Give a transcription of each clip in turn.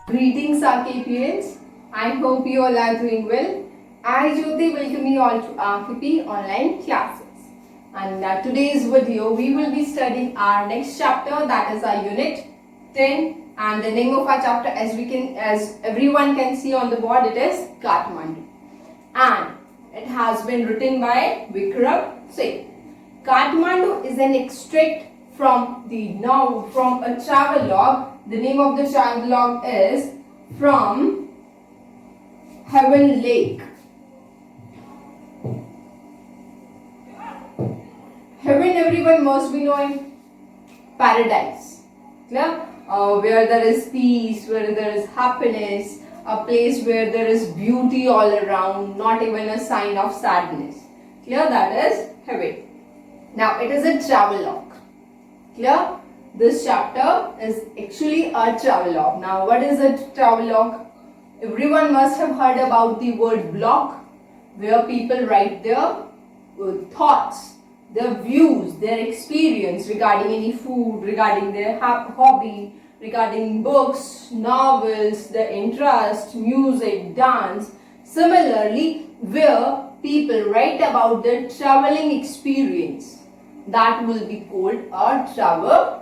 Greetings RKPNs. I hope you all are doing well. I Jyoti welcome you all to RKP online classes. And today's video we will be studying our next chapter, that is our unit 10, and the name of our chapter as everyone can see on the board, it is Kathmandu. And it has been written by Vikram Singh. Kathmandu is an extract from a travelogue. The name of the travelogue is From Heaven Lake. Heaven, everyone must be knowing, paradise. Clear? Where there is peace, where there is happiness, a place where there is beauty all around, not even a sign of sadness. Clear? That is heaven. Now it is a travelogue. Clear? This chapter is actually a travelogue. Now what is a travelogue? Everyone must have heard about the word blog, where people write their thoughts, their views, their experience regarding any food, regarding their hobby, regarding books, novels, their interest, music, dance. Similarly, where people write about their traveling experience, that will be called a travelogue.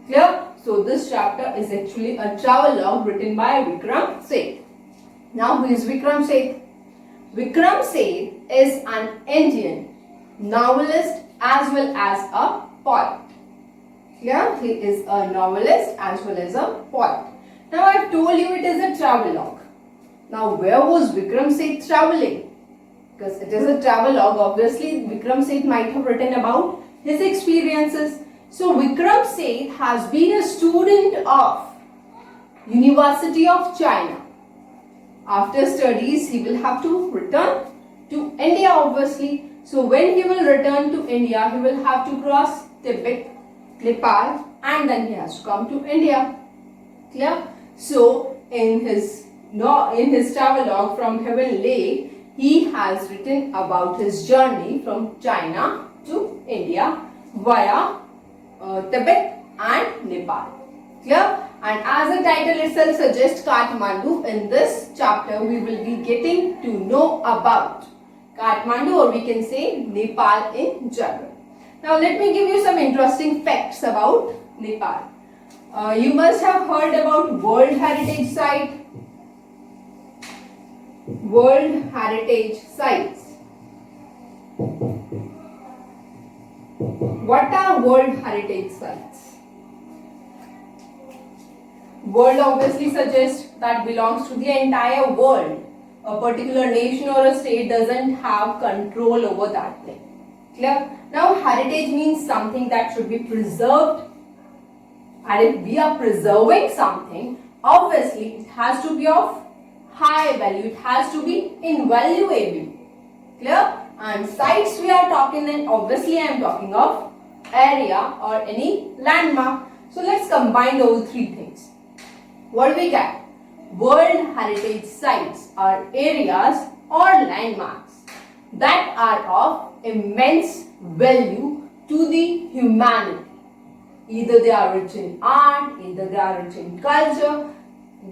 Clear? So this chapter is actually a travelogue written by Vikram Seth. Now who is Vikram Seth? Vikram Seth is an Indian novelist as well as a poet. Clear? He is a novelist as well as a poet. Now I have told you it is a travelogue. Now where was Vikram Seth traveling? Because it is a travelogue, obviously Vikram Seth might have written about his experiences. So Vikram Seth has been a student of University of China. After studies, he will have to return to India, obviously. So when he will return to India, he will have to cross Tibet, Nepal, and then he has to come to India. Clear? So in his travelogue From Heaven Lake, he has written about his journey from China to India via Tibet and Nepal. Clear? And as the title itself suggests, Kathmandu, in this chapter we will be getting to know about Kathmandu, or we can say Nepal in general. Now let me give you some interesting facts about Nepal. You must have heard about World Heritage Site. World Heritage Sites. What are World Heritage Sites? World obviously suggests that belongs to the entire world. A particular nation or a state doesn't have control over that thing. Clear? Now heritage means something that should be preserved. And if we are preserving something, obviously it has to be of high value, it has to be invaluable. Clear? And sites we are talking, then obviously I am talking of area or any landmark. So let's combine those three things. What do we get? World Heritage Sites are areas or landmarks that are of immense value to the humanity. Either they are rich in art, either they are rich in culture.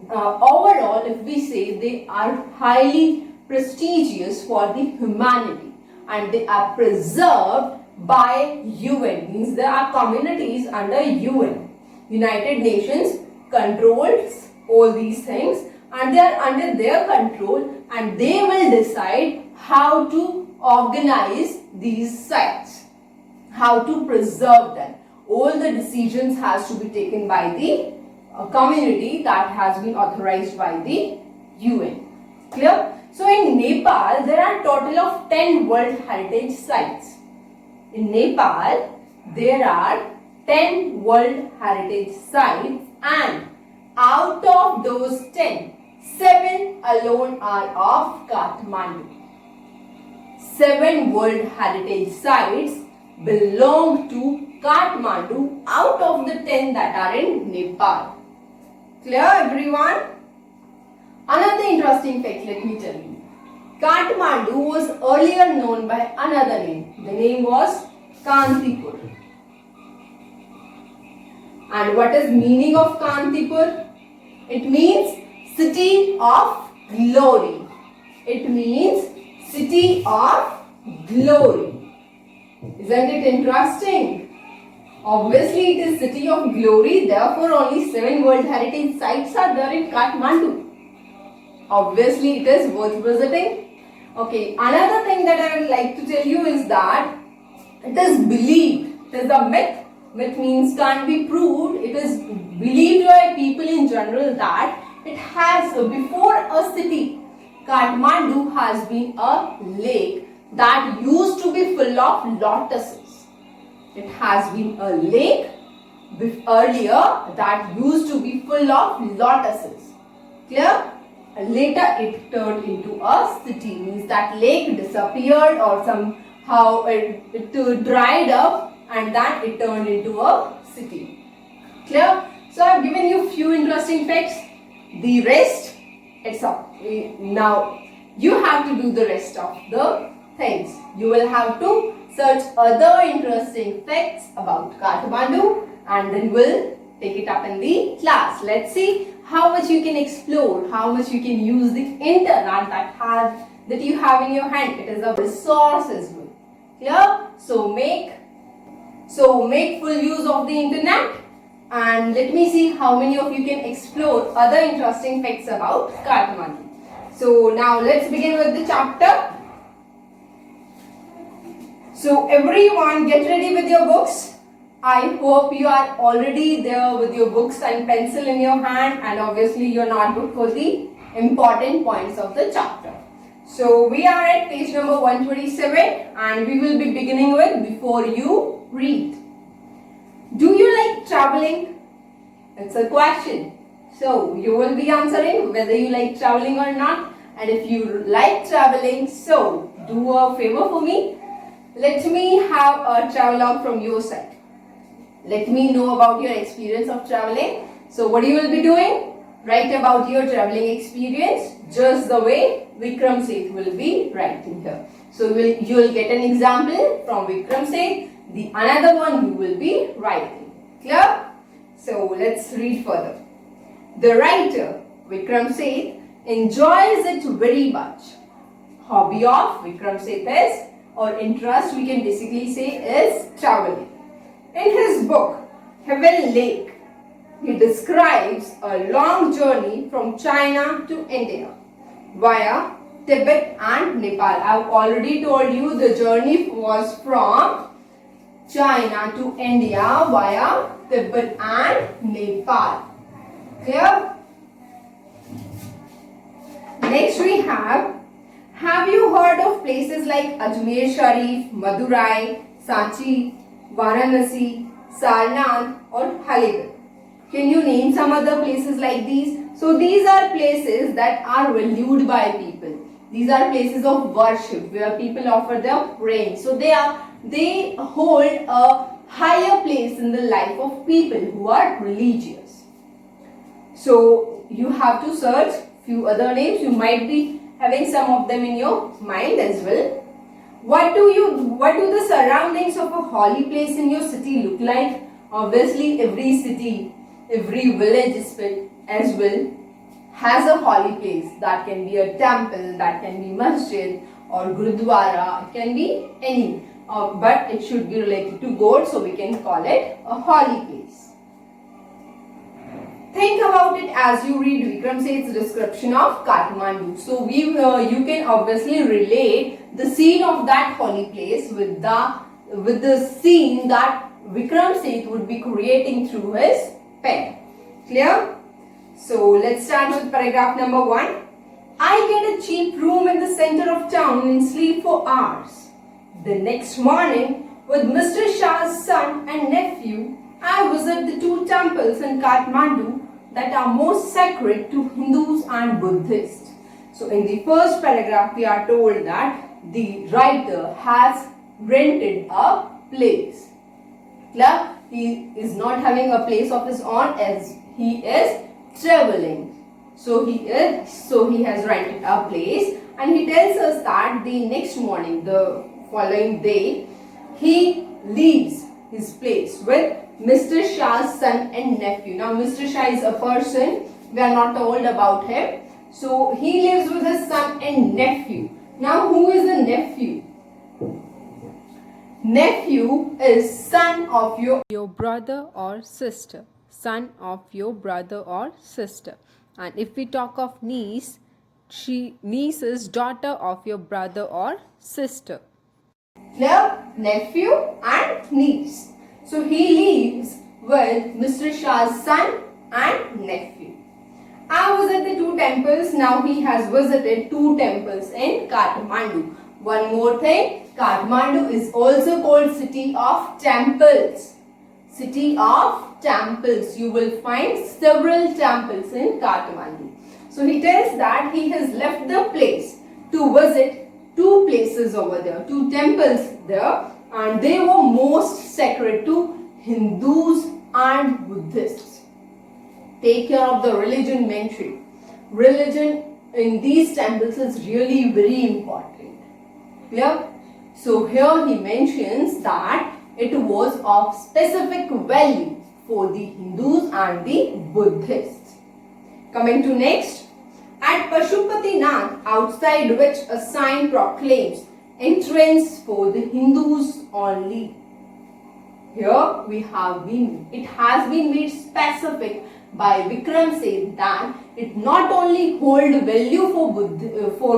Overall, if we say, they are highly prestigious for the humanity and they are preserved by UN, means there are communities under UN. United Nations controls all these things and they are under their control, and they will decide how to organize these sites, how to preserve them. All the decisions has to be taken by the community that has been authorized by the UN. Clear? So in Nepal, there are total of 10 World Heritage Sites. In Nepal, there are 10 World Heritage Sites, and out of those 10, 7 alone are of Kathmandu. 7 World Heritage Sites belong to Kathmandu out of the 10 that are in Nepal. Clear, everyone? Another interesting fact, let me tell you. Kathmandu was earlier known by another name. The name was Kantipur. And what is meaning of Kantipur? It means city of glory. It means city of glory. Isn't it interesting? Obviously, it is city of glory. Therefore, only 7 World Heritage Sites are there in Kathmandu. Obviously, it is worth visiting. Okay, another thing that I would like to tell you is that it is believed. It is a myth. Myth means can't be proved. It is believed by people in general that it has, before a city, Kathmandu has been a lake that used to be full of lotuses. It has been a lake earlier that used to be full of lotuses. Clear? Later it turned into a city. Means that lake disappeared or somehow it dried up and then it turned into a city. Clear? So I have given you few interesting facts. The rest, it's up. Now you have to do the rest of the things. You will have to search other interesting facts about Kathmandu and then we'll take it up in the class. Let's see how much you can explore, how much you can use the internet that you have in your hand. It is a resource as well. Clear? So make full use of the internet and let me see how many of you can explore other interesting facts about Kathmandu. So now let's begin with the chapter. So everyone get ready with your books. I hope you are already there with your books and pencil in your hand and obviously your notebook for the important points of the chapter. So we are at page number 127 and we will be beginning with before you read. Do you like traveling? It's a question. So you will be answering whether you like traveling or not. And if you like traveling, so do a favor for me. Let me have a travelogue from your side. Let me know about your experience of traveling. So what you will be doing? Write about your traveling experience just the way Vikram Seth will be writing here. So you will get an example from Vikram Seth. The another one you will be writing. Clear? So let's read further. The writer Vikram Seth enjoys it very much. Hobby of Vikram Seth is, or interest we can basically say, is traveling. In his book Heaven Lake, he describes a long journey from China to India via Tibet and Nepal. I have already told you the journey was from China to India via Tibet and Nepal. Clear? Next we have you heard of places like Ajmer Sharif, Madurai, Sanchi, Varanasi, Sarnath or Halibut? Can you name some other places like these? So these are places that are valued by people. These are places of worship where people offer their praying. So they hold a higher place in the life of people who are religious. So you have to search few other names. You might be having some of them in your mind as well. What do the surroundings of a holy place in your city look like? Obviously every city, every village as well has a holy place. That can be a temple, that can be masjid or gurudwara, it can be any. But it should be related to God, so we can call it a holy place. Think about it as you read Vikram Seth's description of Kathmandu. So you can obviously relate the scene of that holy place with the scene that Vikram Seth would be creating through his pen. Clear? So let's start with paragraph number 1. I get a cheap room in the center of town and sleep for hours. The next morning, with Mr. Shah's son and nephew, I visit the 2 temples in Kathmandu that are most sacred to Hindus and Buddhists. So in the first paragraph, we are told that the writer has rented a place. Clear? He is not having a place of his own as he is traveling. So he has rented a place and he tells us that the next morning, the following day, he leaves his place with Mr. Shah's son and nephew. Now Mr. Shah is a person We are not told about him. So he lives with his son and nephew. Now who is the nephew? Nephew is son of your brother or sister. Son of your brother or sister. And if we talk of niece, niece is daughter of your brother or sister. Clear? Nephew and niece. So he lives with Mr. Shah's son and nephew. I visited the two temples. Now he has visited two temples in Kathmandu. One more thing, Kathmandu is also called City of Temples. City of Temples. You will find several temples in Kathmandu. So he tells that he has left the place to visit two places over there, two temples there, and they were most sacred to Hindus and Buddhists. Take care of the religion mentioned. Religion in these temples is really very important. Clear? So here he mentions that it was of specific value for the Hindus and the Buddhists. Coming to next, at Pashupatinath, outside which a sign proclaims entrance for the Hindus only. Here it has been made specific by Vikram said that it not only hold value for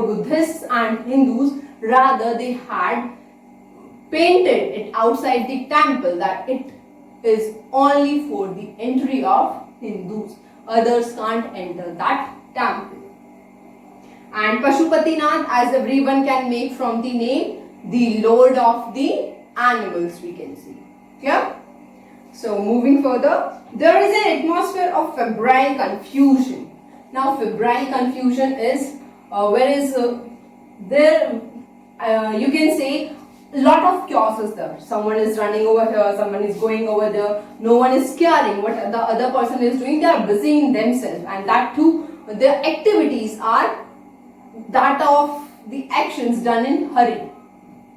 Buddhists and Hindus, rather they had painted it outside the temple that it is only for the entry of Hindus. Others can't enter that temple. And Pashupatinath, as everyone can make from the name, the lord of the animals, we can see. Clear? So moving further, there is an atmosphere of febrile confusion. Now febrile confusion is you can say a lot of chaos is there. Someone is running over here, someone is going over there, no one is caring what the other person is doing. They are busy in themselves, and that too, their activities are that of the actions done in hurry.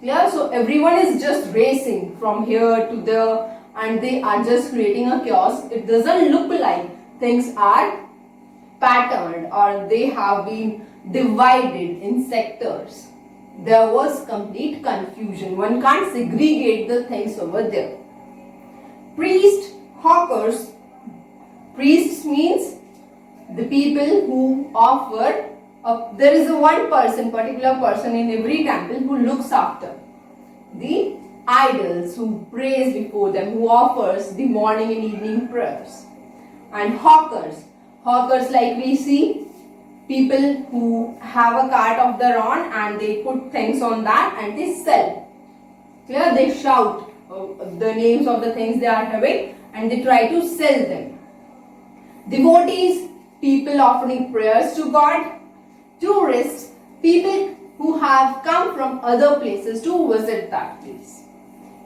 Yeah, so everyone is just racing from here to there, and they are just creating a chaos. It doesn't look like things are patterned or they have been divided in sectors. There was complete confusion. One can't segregate the things over there. Priest, hawkers. Priests means the people who offer. There is a particular person in every temple who looks after the idols, who prays before them, who offers the morning and evening prayers. And hawkers like we see, people who have a cart of their own and they put things on that and they sell. Clear? They shout the names of the things they are having and they try to sell them. Devotees, people offering prayers to God. Tourists, people who have come from other places to visit that place.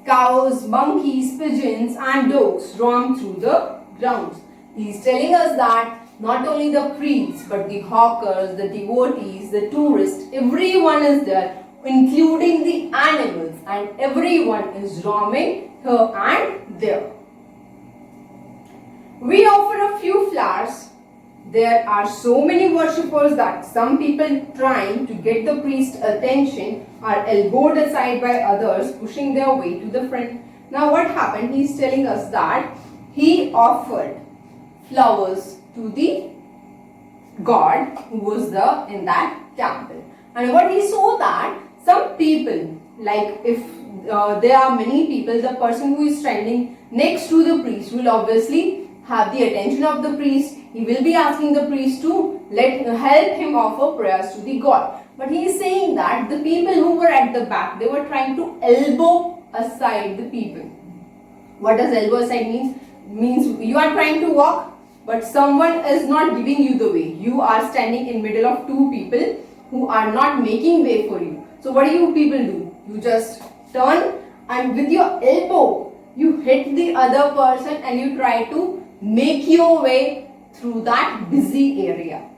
Cows, monkeys, pigeons and dogs roam through the grounds. He is telling us that not only the priests but the hawkers, the devotees, the tourists, everyone is there, including the animals, and everyone is roaming here and there. We offer a few flowers. There are so many worshippers that some people trying to get the priest's attention are elbowed aside by others pushing their way to the front. Now what happened? He is telling us that he offered flowers to the god who was there in that temple. And what he saw that some people, like if there are many people, the person who is standing next to the priest will obviously have the attention of the priest. He will be asking the priest to help him offer prayers to the god. But he is saying that the people who were at the back, they were trying to elbow aside the people. What does elbow aside means? Means you are trying to walk, but someone is not giving you the way. You are standing in middle of two people who are not making way for you. So what do you people do? You just turn and with your elbow, you hit the other person and you try to make your way through that busy area.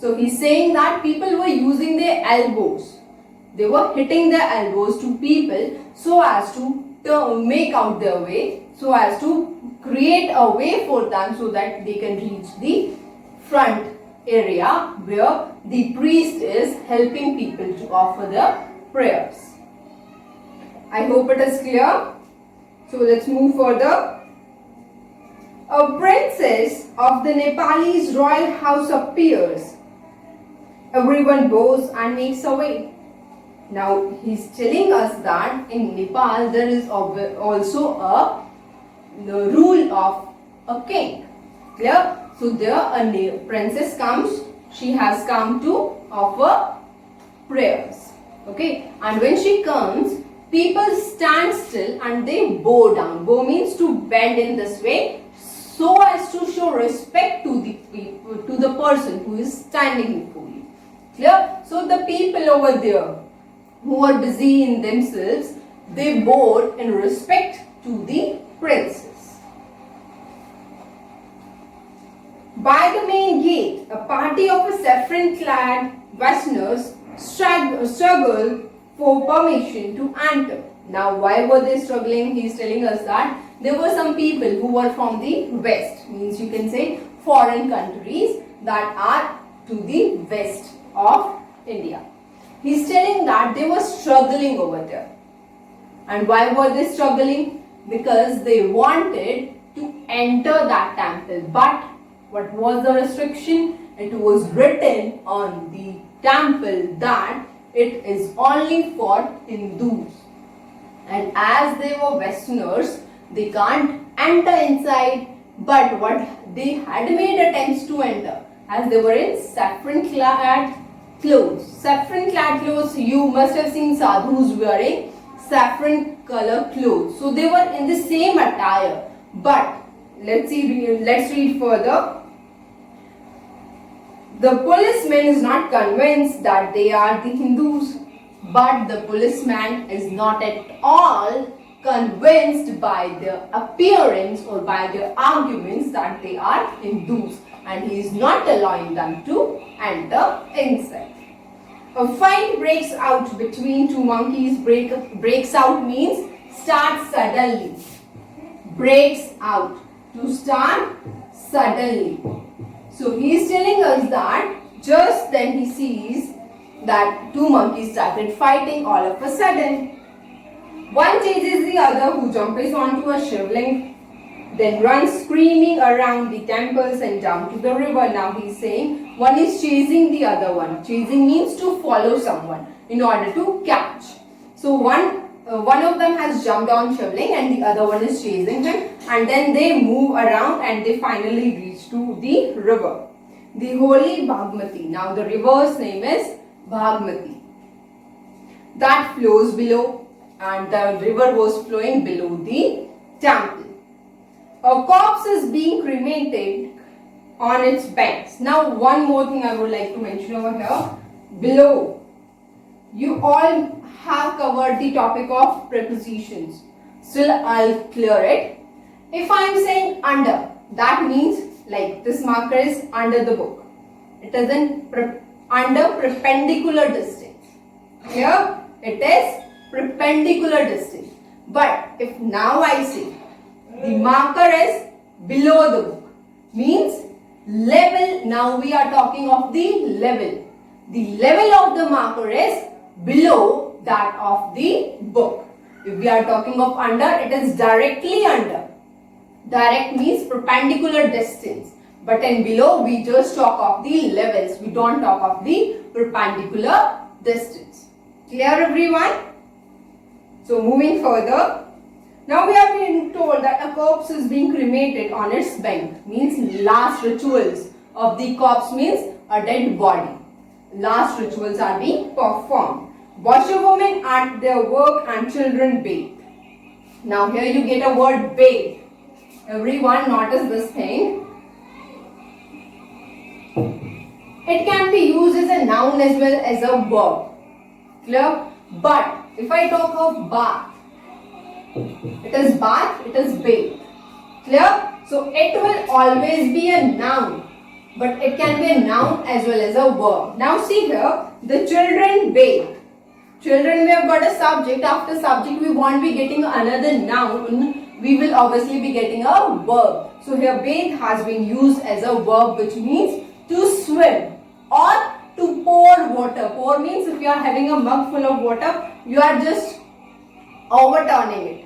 So he's saying that people were using their elbows. They were hitting their elbows to people so as to make out their way, so as to create a way for them so that they can reach the front area where the priest is helping people to offer the prayers. I hope it is clear. So let's move further. A princess of the Nepalese royal house appears. Everyone bows and makes a way. Now he's telling us that in Nepal there is also the rule of a king. Clear? So there a princess comes. She has come to offer prayers. Okay? And when she comes, people stand still and they bow down. Bow means to bend in this way, so as to show respect to the people, to the person who is standing before you. Clear? So the people over there who are busy in themselves, they bowed in respect to the princess. By the main gate, a party of saffron-clad Westerners struggled for permission to enter. Now, why were they struggling? He is telling us that there were some people who were from the West, means you can say foreign countries that are to the west of India. He is telling that they were struggling over there. And why were they struggling? Because they wanted to enter that temple. But what was the restriction? It was written on the temple that it is only for Hindus. And as they were Westerners, they can't enter inside. But what they had made attempts to enter, as they were in saffron-clad clothes. Saffron-clad clothes, you must have seen sadhus wearing saffron color clothes. So they were in the same attire. But let's read further. The policeman is not convinced that they are the Hindus, but the policeman is not at all convinced by their appearance or by their arguments that they are Hindus, and he is not allowing them to enter inside. A fight breaks out between two monkeys. Breaks out means starts suddenly. Breaks out, to start suddenly. So he is telling us that just then he sees that two monkeys started fighting all of a sudden. One chases the other, who jumps onto a shivling, then runs screaming around the temples and down to the river. Now he is saying one is chasing the other one. Chasing means to follow someone in order to catch. So one of them has jumped on shivling and the other one is chasing him, and then they move around and they finally reach to the river, the holy Bhagmati. Now the river's name is Bhagmati, that flows below, and the river was flowing below the temple. A corpse is being cremated on its banks. Now one more thing I would like to mention over here. Below, you all have covered the topic of prepositions. Still, I'll clear it. If I am saying under, that means like this marker is under the book. It is under perpendicular distance. Here, it is perpendicular distance. But if now I say the marker is below the book, means level. Now we are talking of the level. The level of the marker is below that of the book. If we are talking of under, it is directly under. Direct means perpendicular distance. But in below, we just talk of the levels. We don't talk of the perpendicular distance. Clear, everyone? So moving further. Now we are being told that a corpse is being cremated on its bank. Means last rituals of the corpse, means a dead body. Last rituals are being performed. Washerwomen at their work and children bathe. Now here you get a word bathe. Everyone notice this thing. It can be used as a noun as well as a verb. Clear? But if I talk of bath, it is bath, it is bathe. Clear? So it will always be a noun. But it can be a noun as well as a verb. Now see here, the children bathe. Children, we have got a subject. After subject, we won't be getting another noun. We will obviously be getting a verb. So here, bathe has been used as a verb, which means to swim or to pour water. Pour means if you are having a mug full of water, you are just overturning it.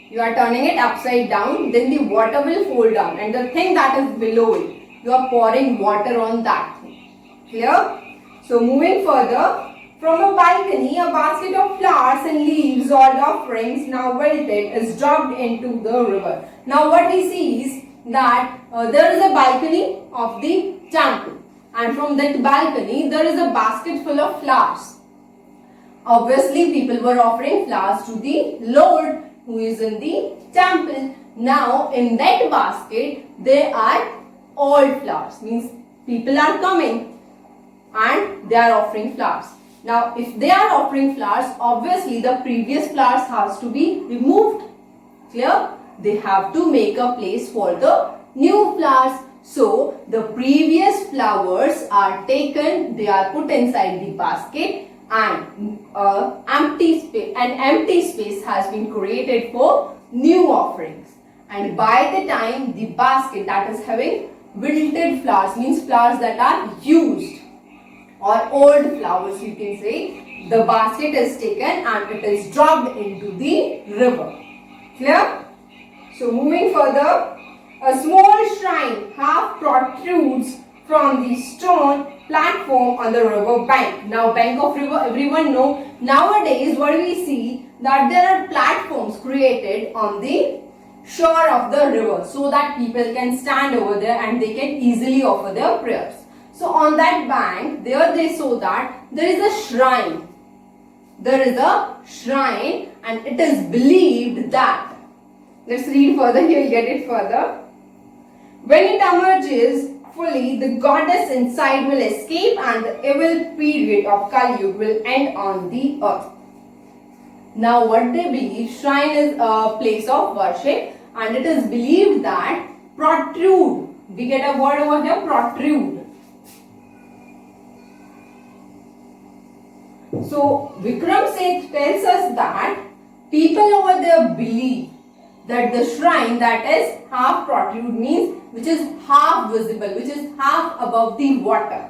You are turning it upside down, then the water will fall down, and the thing that is below it, you are pouring water on that thing. Clear? So moving further, from a balcony, a basket of flowers and leaves or offerings now wilted is dropped into the river. Now what we see is that there is a balcony of the temple, and from that balcony there is a basket full of flowers. Obviously people were offering flowers to the Lord who is in the temple. Now in that basket there are old flowers, means people are coming and they are offering flowers. Now if they are offering flowers, obviously the previous flowers has to be removed. Clear? They have to make a place for the new flowers. So the previous flowers are taken, they are put inside the basket, and an empty space has been created for new offerings. And by the time the basket that is having wilted flowers, means flowers that are used or old flowers, you can say, the basket is taken and it is dropped into the river. Clear? So moving further, a small shrine half protrudes from the stone platform on the river bank. Now bank of river, everyone know, nowadays what we see that there are platforms created on the shore of the river so that people can stand over there and they can easily offer their prayers. So on that bank, there they saw that there is a shrine. There is a shrine and it is believed that, let's read further, you will get it further. When it emerges fully, the goddess inside will escape and the evil period of Kali Yuga will end on the earth. Now what they believe, shrine is a place of worship and it is believed that protrude, we get a word over here, protrude. So Vikram Seth tells us that people over there believe that the shrine that is half protrude, means which is half visible, which is half above the water.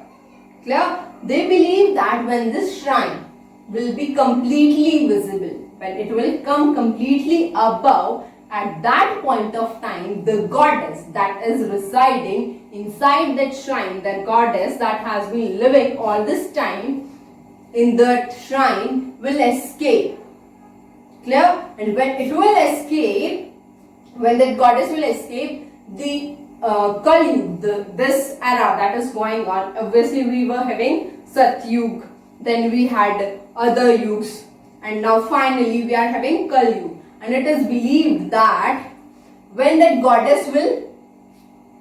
Clear? They believe that when this shrine will be completely visible, when it will come completely above, at that point of time the goddess that is residing inside that shrine, the goddess that has been living all this time in that shrine will escape. Clear? And when it will escape, when that goddess will escape, the Kali Yuga, this era that is going on, obviously we were having Satyug, then we had other yugs, and now finally we are having Kali Yuga. And it is believed that when that goddess will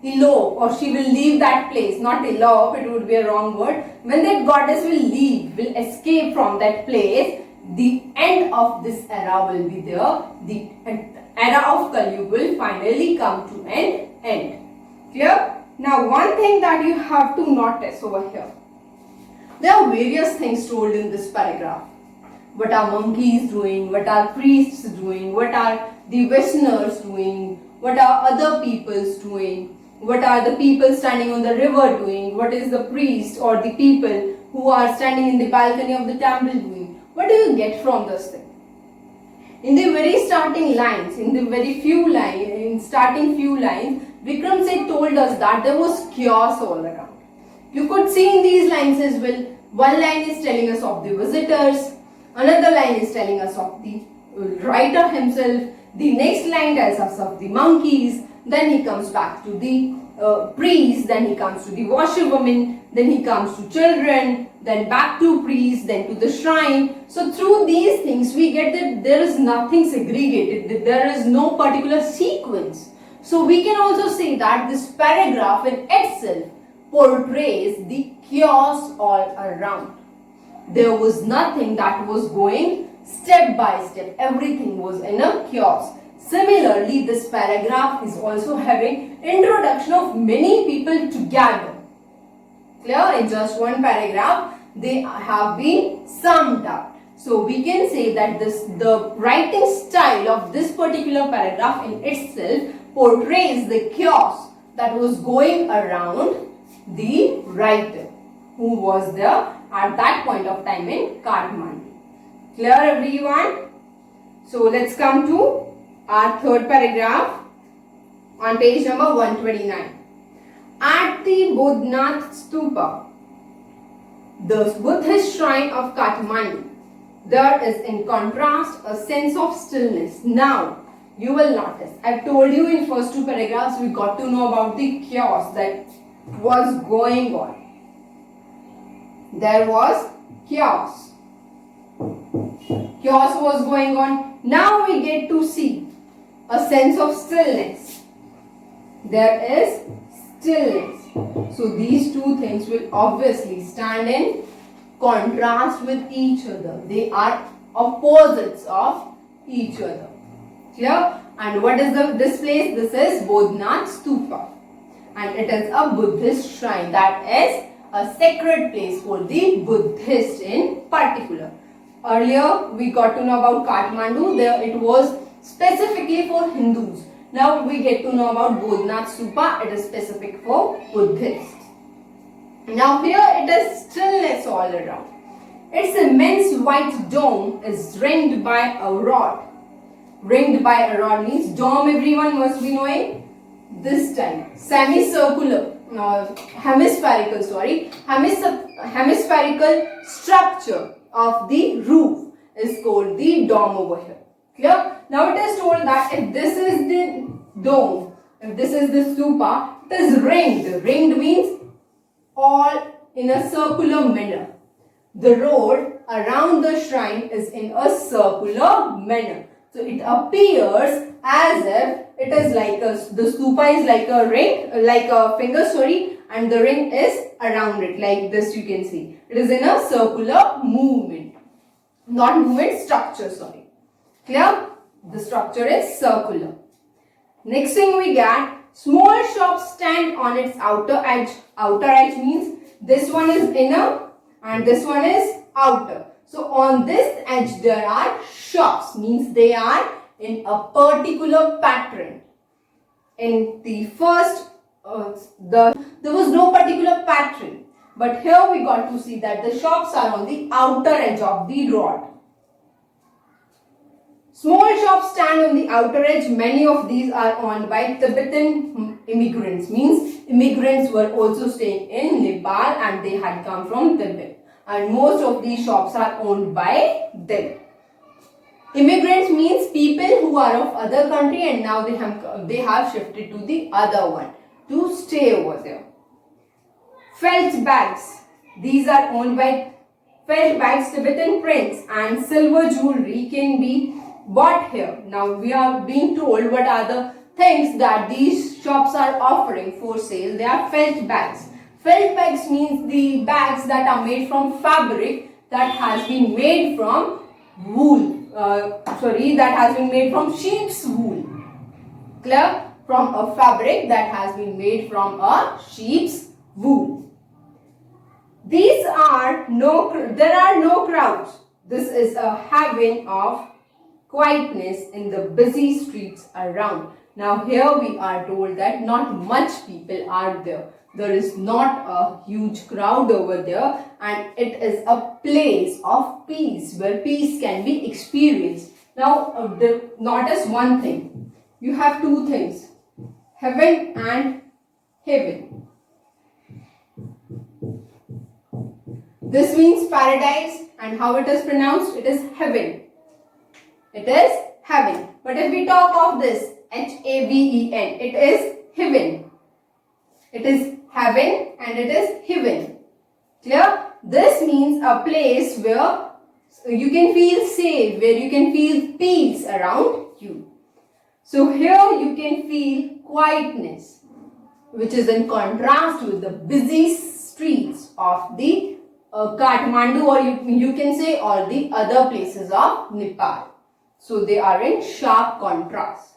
elope or she will leave that place, not elope, it would be a wrong word, when that goddess will leave, will escape from that place, the end of this era will be there, the era of Kali Yuga will finally come to an end. Clear? Now one thing that you have to notice over here, there are various things told in this paragraph. What are monkeys doing? What are priests doing? What are the Westerners doing? What are other peoples doing? What are the people standing on the river doing? What is the priest or the people who are standing in the balcony of the temple doing? What do you get from this thing? In the very starting lines, in the very few lines, in starting few lines, Vikram Seth told us that there was chaos all around. You could see in these lines as well, one line is telling us of the visitors, another line is telling us of the writer himself, the next line tells us of the monkeys, then he comes back to the priest, then he comes to the washerwoman, then he comes to children, then back to priest, then to the shrine. So through these things we get that there is nothing segregated, that there is no particular sequence. So we can also say that this paragraph in itself portrays the chaos all around. There was nothing that was going step by step, everything was in a chaos. Similarly, this paragraph is also having introduction of many people together. Clear? In just one paragraph, they have been summed up. So we can say that the writing style of this particular paragraph in itself portrays the chaos that was going around the writer who was there at that point of time in Kathmandu. Clear, everyone? So let's come to our third paragraph on page number 129. At the Bodhnath Stupa, the Buddhist shrine of Kathmandu, there is in contrast a sense of stillness. Now, you will notice, I told you in first two paragraphs we got to know about the chaos that was going on. There was chaos. Chaos was going on. Now we get to see a sense of stillness. There is stillness. So these two things will obviously stand in contrast with each other. They are opposites of each other. Clear? And what is this place? This is Bodhnath Stupa. And it is a Buddhist shrine. That is a sacred place for the Buddhist in particular. Earlier we got to know about Kathmandu. There it was specifically for Hindus. Now we get to know about Bodhnath Stupa. It is specific for Buddhists. Now here it is stillness all around. Its immense white dome is ringed by a rod. Ringed by a rod means dome, everyone must be knowing. This time semicircular, hemispherical structure of the roof is called the dome over here. Clear? Now it is told that if this is the dome, if this is the stupa, it is ringed. Ringed means all in a circular manner. The road around the shrine is in a circular manner. So it appears as if it is like the stupa is like a ring, like a finger, and the ring is around it, like this you can see. It is in a circular movement. Not movement, structure, Clear? The structure is circular. Next thing we get, small shops stand on its outer edge. Outer edge means this one is inner and this one is outer. So on this edge there are shops, means they are in a particular pattern. In the first, there was no particular pattern. But here we got to see that the shops are on the outer edge of the rod. Small shops stand on the outer edge. Many of these are owned by Tibetan immigrants. Means immigrants were also staying in Nepal and they had come from Tibet. And most of these shops are owned by them. Immigrants means people who are of other country and now they have shifted to the other one to stay over there. Felt bags. These are owned by felt bags, Tibetan prints and silver jewelry can be bought here. Now we are being told what are the things that these shops are offering for sale. They are felt bags. Felt bags means the bags that are made from fabric that has been made from wool. That has been made from sheep's wool. Clear? From a fabric that has been made from a sheep's wool. There are no crowds. This is a haven of quietness in the busy streets around. Now here we are told that not much people are there. There is not a huge crowd over there and it is a place of peace where peace can be experienced. Now notice one thing. You have two things. Heaven and heaven. This means paradise and how it is pronounced? It is heaven. It is heaven. But if we talk of this, H-A-V-E-N, it is heaven. It is heaven and it is heaven. Clear? This means a place where you can feel safe, where you can feel peace around you. So here you can feel quietness, which is in contrast with the busy streets of the Kathmandu, or you can say all the other places of Nepal. So they are in sharp contrast.